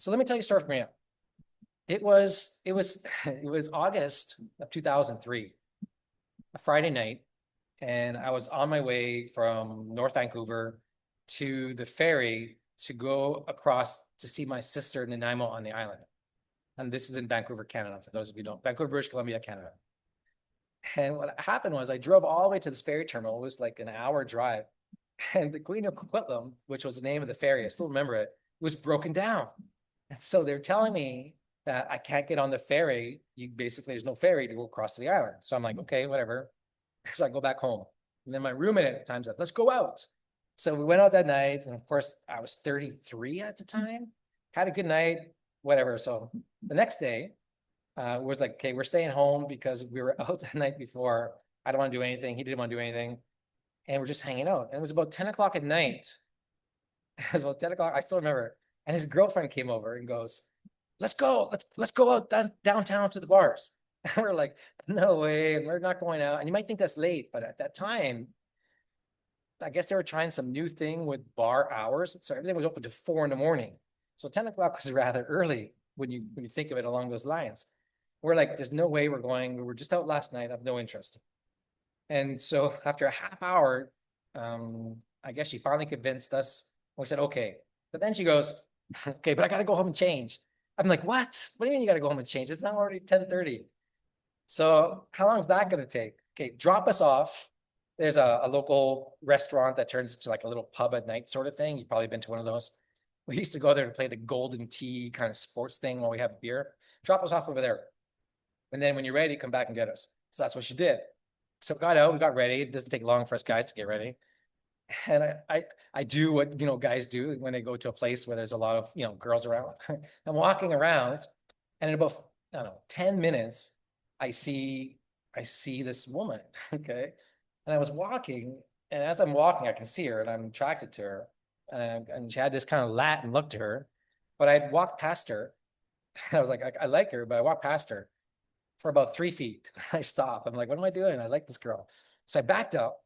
So let me tell you a story from Maria. It was August of 2003, a Friday night, and I was on my way from North Vancouver to the ferry to go across to see my sister Nanaimo on the island. And this is in Vancouver, Canada, for those of you who don't, Vancouver, British Columbia, Canada. And what happened was I drove all the way to this ferry terminal. It was like an hour drive. And the Queen of Coquitlam, which was the name of the ferry, I still remember it, was broken down. And so they're telling me that I can't get on the ferry. You basically, there's no ferry to go across to the island. So I'm like, okay, whatever. So I go back home. And then my roommate at the time said, let's go out. So we went out that night. And of course, I was 33 at the time, had a good night, whatever. So the next day was like, okay, we're staying home because we were out the night before. I don't want to do anything. He didn't want to do anything. And we're just hanging out. And it was about 10 o'clock at night. It was about 10 o'clock. I still remember. And his girlfriend came over and goes, let's go. Let's go out downtown to the bars. And we're like, no way, we're not going out. And you might think that's late, but at that time, I guess they were trying some new thing with bar hours. So everything was open to 4 in the morning. So 10 o'clock was rather early when you think of it along those lines. We're like, there's no way we're going. We were just out last night. I have no interest. And so after a half hour, I guess she finally convinced us. We said, okay. But then she goes, okay, but I got to go home and change. I'm like, what? What do you mean you got to go home and change? It's now already 10:30. So how long is that going to take? Okay, drop us off. There's a local restaurant that turns into like a little pub at night sort of thing. You've probably been to one of those. We used to go there to play the golden tee kind of sports thing while we have beer. Drop us off over there. And then when you're ready, come back and get us. So that's what she did. So we got out, we got ready. It doesn't take long for us guys to get ready. And I do what guys do when they go to a place where there's a lot of girls around. I'm walking around, and in about I don't know 10 minutes, I see I see this woman. Okay, and I was walking, and as I'm walking, I can see her, and I'm attracted to her, and she had this kind of Latin look to her. But I'd walked past her. I was like, I like her, but I walked past her for about 3 feet. I stopped. I'm like, what am I doing? I like this girl. So I backed up.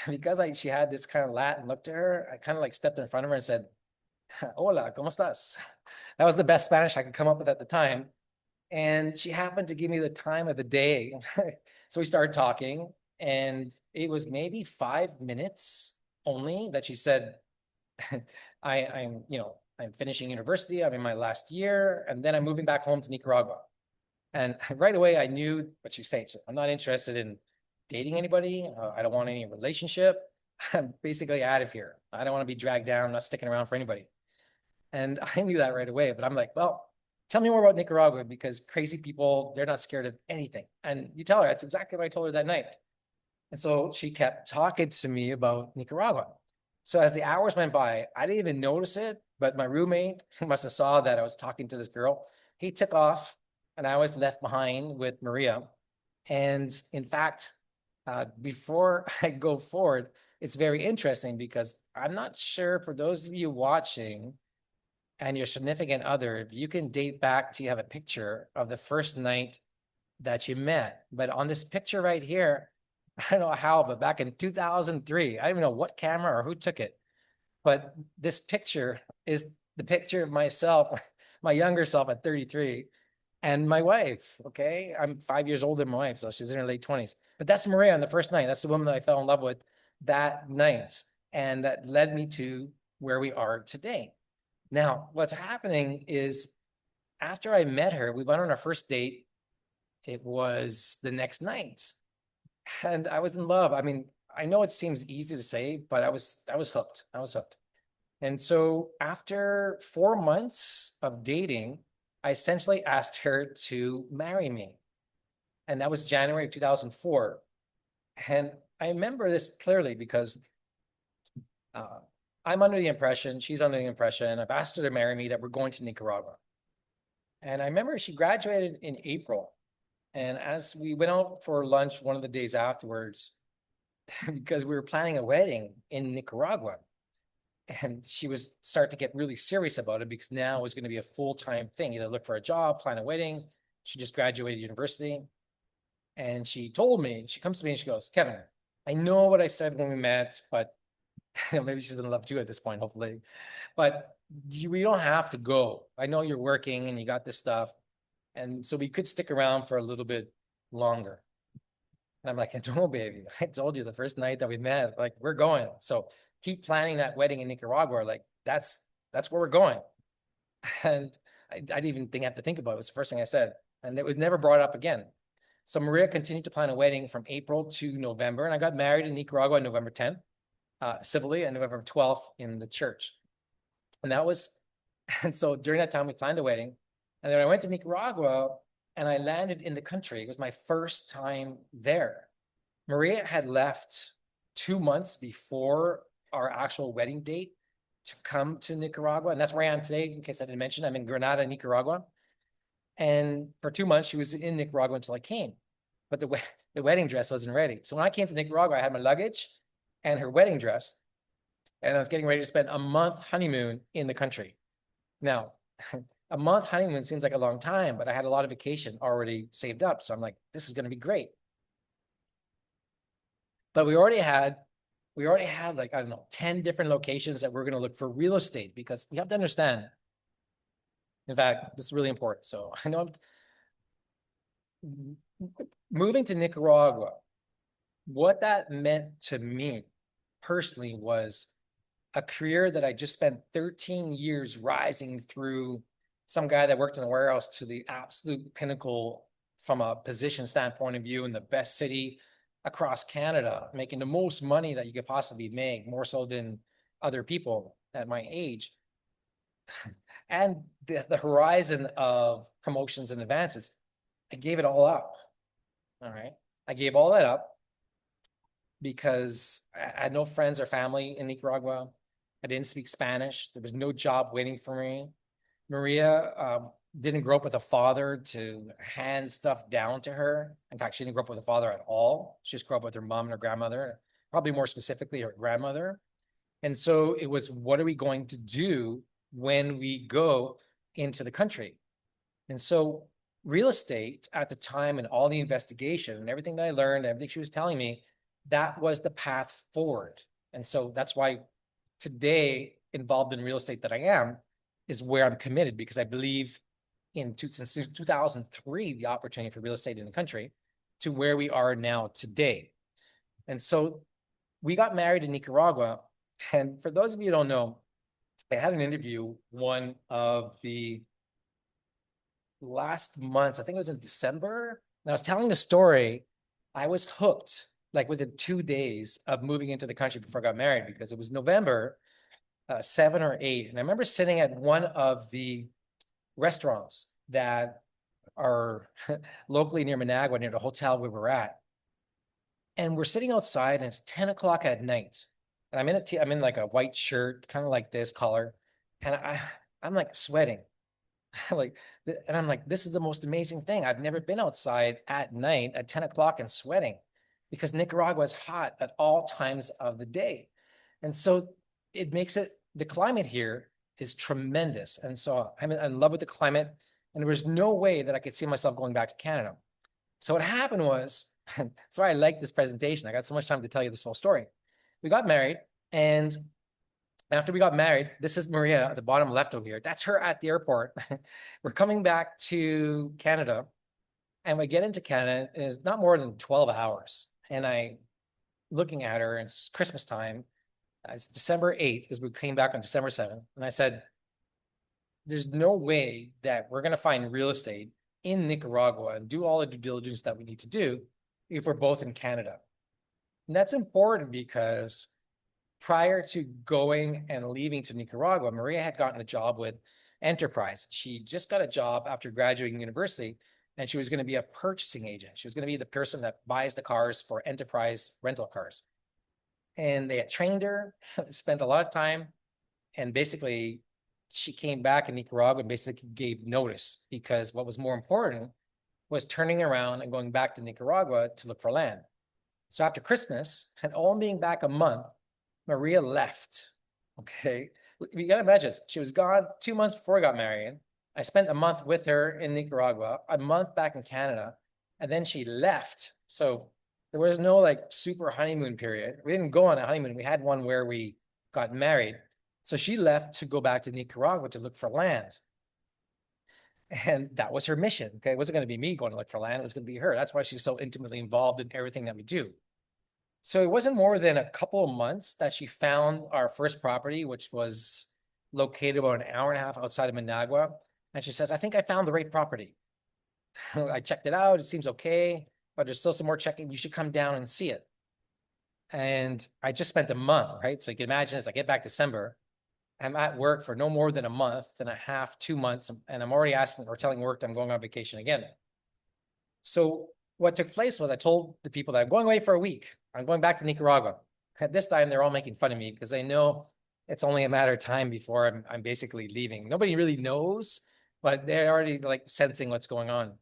Because she had this kind of Latin look to her, I kind of like stepped in front of her and said, Hola, ¿cómo estás? That was the best Spanish I could come up with at the time. And she happened to give me the time of the day. So we started talking, and it was maybe 5 minutes only that she said, I'm finishing university. I'm in my last year, and then I'm moving back home to Nicaragua. And right away, I knew what she said. I'm not interested in dating anybody. I don't want any relationship. I'm basically out of here. I don't want to be dragged down. I'm not sticking around for anybody. And I knew that right away. But I'm like, well, tell me more about Nicaragua, because crazy people, they're not scared of anything. And you tell her, that's exactly what I told her that night. And so she kept talking to me about Nicaragua. So as the hours went by, I didn't even notice it, but my roommate must have saw that I was talking to this girl. He took off, and I was left behind with Maria. And in fact, before I go forward, it's very interesting because I'm not sure, for those of you watching and your significant other, if you can date back to, you have a picture of the first night that you met. But on this picture right here, I don't know how, but back in 2003, I don't even know what camera or who took it, but this picture is the picture of myself, my younger self at 33, and my wife. Okay, I'm 5 years older than my wife, so she's in her late 20s. But that's Maria on the first night. That's the woman that I fell in love with that night, and that led me to where we are today. Now, what's happening is, after I met her, we went on our first date. It was the next night, and I was in love. I mean, I know it seems easy to say, but I was hooked. I was hooked. And so after 4 months of dating, I essentially asked her to marry me. And that was January of 2004. And I remember this clearly because uh, I'm under the impression, she's under the impression, I've asked her to marry me, that we're going to Nicaragua. And I remember she graduated in April. And as we went out for lunch one of the days afterwards, because we were planning a wedding in Nicaragua, and she was start to get really serious about it, because now it was going to be a full-time thing, either look for a job, plan a wedding. She just graduated university. And she told me, she comes to me and she goes, Kevin, I know what I said when we met, but maybe she's in love too at this point, hopefully. But we don't have to go. I know you're working and you got this stuff. And so we could stick around for a little bit longer. And I'm like, no, baby, I told you the first night that we met, like, we're going. So keep planning that wedding in Nicaragua. Like, that's where we're going. And I didn't even have to think about it. It was the first thing I said. And it was never brought up again. So Maria continued to plan a wedding from April to November. And I got married in Nicaragua on November 10th, civilly, and November 12th in the church. And that was, and so during that time, we planned a wedding. And then I went to Nicaragua and I landed in the country. It was my first time there. Maria had left 2 months before our actual wedding date to come to Nicaragua. And that's where I am today. In case I didn't mention, I'm in Granada, Nicaragua. And for 2 months, she was in Nicaragua until I came. But the wedding dress wasn't ready. So when I came to Nicaragua, I had my luggage and her wedding dress. And I was getting ready to spend a month honeymoon in the country. Now, a month honeymoon seems like a long time, but I had a lot of vacation already saved up. So I'm like, this is going to be great. But we already had like, I don't know, 10 different locations that we're going to look for real estate, because you have to understand. In fact, this is really important. So I know moving to Nicaragua, what that meant to me personally was a career that I just spent 13 years rising through, some guy that worked in a warehouse to the absolute pinnacle from a position standpoint of view in the best city across Canada, making the most money that you could possibly make, more so than other people at my age. And the horizon of promotions and advancements, I gave it all up. All right. I gave all that up because I had no friends or family in Nicaragua. I didn't speak Spanish. There was no job waiting for me. Maria didn't grow up with a father to hand stuff down to her. In fact, she didn't grow up with a father at all. She just grew up with her mom and her grandmother, probably more specifically her grandmother. And so it was, what are we going to do when we go into the country? And so real estate at the time, and all the investigation and everything that I learned, everything she was telling me, that was the path forward. And so that's why today, involved in real estate that I am, is where I'm committed, because I believe since 2003, the opportunity for real estate in the country to where we are now today. And so we got married in Nicaragua. And for those of you who don't know, I had an interview one of the last months, I think it was in December, and I was telling the story. I was hooked like within 2 days of moving into the country before I got married, because it was November 7 or 8. And I remember sitting at one of the restaurants that are locally near Managua, near the hotel where we're at. And we're sitting outside and it's 10 o'clock at night. And I'm in like a white shirt, kind of like this color. And I'm like sweating. Like, and I'm like, this is the most amazing thing. I've never been outside at night at 10 o'clock and sweating, because Nicaragua is hot at all times of the day. And so it makes it, the climate here is tremendous. And so I'm in love with the climate, and there was no way that I could see myself going back to Canada. So what happened was, that's why I like this presentation. I got so much time to tell you this whole story. We got married, and after we got married, this is Maria at the bottom left over here. That's her at the airport. We're coming back to Canada, and we get into Canada, and it's not more than 12 hours. And I, looking at her, and it's Christmas time. It's December 8th, because we came back on December 7th. And I said, there's no way that we're going to find real estate in Nicaragua and do all the due diligence that we need to do if we're both in Canada. And that's important because prior to going and leaving to Nicaragua, Maria had gotten a job with Enterprise. She just got a job after graduating university, and she was going to be a purchasing agent. She was going to be the person that buys the cars for Enterprise rental cars. And they had trained her, spent a lot of time, and basically she came back in Nicaragua and basically gave notice, because what was more important was turning around and going back to Nicaragua to look for land. So after Christmas, and all being back a month, Maria left. Okay. You gotta imagine, she was gone 2 months before I got married. I spent a month with her in Nicaragua, a month back in Canada, and then she left. So there was no like super honeymoon period. We didn't go on a honeymoon. We had one where we got married. So she left to go back to Nicaragua to look for land. And that was her mission. Okay. It wasn't going to be me going to look for land. It was going to be her. That's why she's so intimately involved in everything that we do. So it wasn't more than a couple of months that she found our first property, which was located about an hour and a half outside of Managua. And she says, I think I found the right property. I checked it out. It seems okay, but there's still some more checking. You should come down and see it. And I just spent a month, right? So you can imagine as I get back December, I'm at work for no more than a month and a half, 2 months, and I'm already asking or telling work that I'm going on vacation again. So what took place was I told the people that I'm going away for a week. I'm going back to Nicaragua. At this time, they're all making fun of me because they know it's only a matter of time before I'm basically leaving. Nobody really knows, but they're already like sensing what's going on.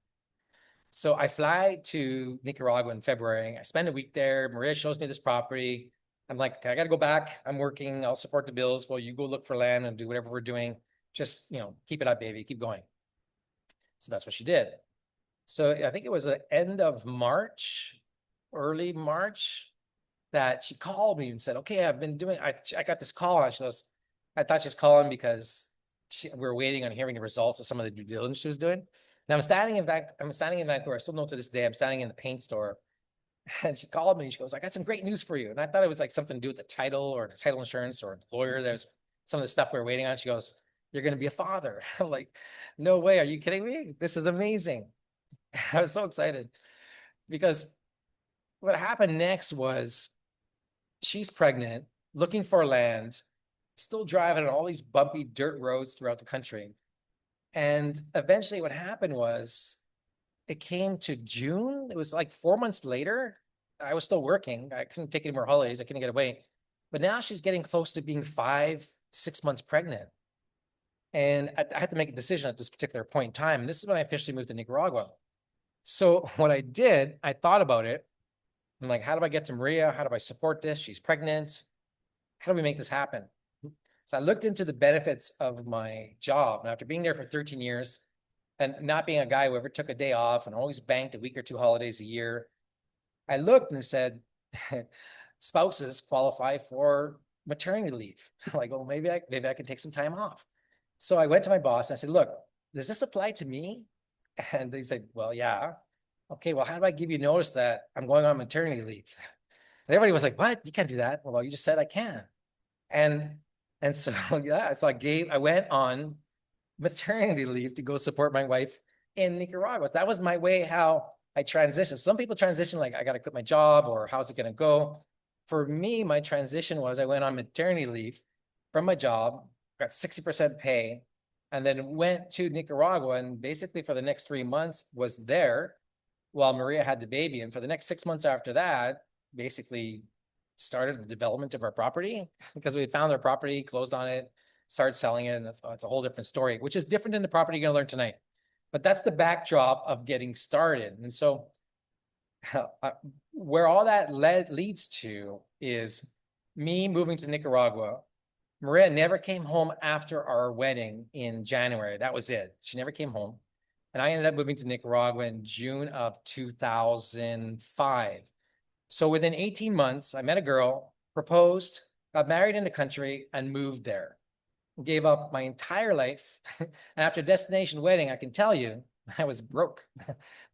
So I fly to Nicaragua in February. I spend a week there. Maria shows me this property. I'm like, okay, I got to go back. I'm working. I'll support the bills. Well, you go look for land and do whatever we're doing. Just, keep it up, baby. Keep going. So that's what she did. So I think it was the end of March, early March, that she called me and said, okay, I got this call. And she goes, I thought she's calling because we were waiting on hearing the results of some of the due diligence she was doing. Now I'm standing in Vancouver. I still know to this day, I'm standing in the paint store. And she called me and she goes, I got some great news for you. And I thought it was like something to do with the title or the title insurance or the lawyer. There's some of the stuff we were waiting on. She goes, you're going to be a father. I'm like, no way. Are you kidding me? This is amazing. I was so excited because what happened next was she's pregnant, looking for land, still driving on all these bumpy dirt roads throughout the country. And eventually what happened was it came to June. It was like 4 months later. I was still working. I couldn't take any more holidays. I couldn't get away. But now she's getting close to being 6 months pregnant. And I had to make a decision at this particular point in time. And this is when I officially moved to Nicaragua. So what I did, I thought about it. I'm like, how do I get to Maria? How do I support this? She's pregnant. How do we make this happen? So I looked into the benefits of my job. And after being there for 13 years and not being a guy who ever took a day off and always banked a week or two holidays a year, I looked and said, spouses qualify for maternity leave. Like, oh, maybe I can take some time off. So I went to my boss and I said, look, does this apply to me? And they said, well, yeah. Okay, well, how do I give you notice that I'm going on maternity leave? And everybody was like, what? You can't do that. Well, you just said I can. And so, yeah, so I went on maternity leave to go support my wife in Nicaragua. That was my way how I transitioned. Some people transition like, I got to quit my job or how's it going to go? For me, my transition was I went on maternity leave from my job, got 60% pay, and then went to Nicaragua and basically for the next 3 months was there while Maria had the baby. And for the next 6 months after that, basically started the development of our property because we had found our property, closed on it, started selling it. And that's a whole different story, which is different than the property you're going to learn tonight. But that's the backdrop of getting started. And so where all that leads to is me moving to Nicaragua. Maria never came home after our wedding in January. That was it. She never came home. And I ended up moving to Nicaragua in June of 2005. So within 18 months, I met a girl, proposed, got married in the country, and moved there. Gave up my entire life. And after a destination wedding, I can tell you, I was broke.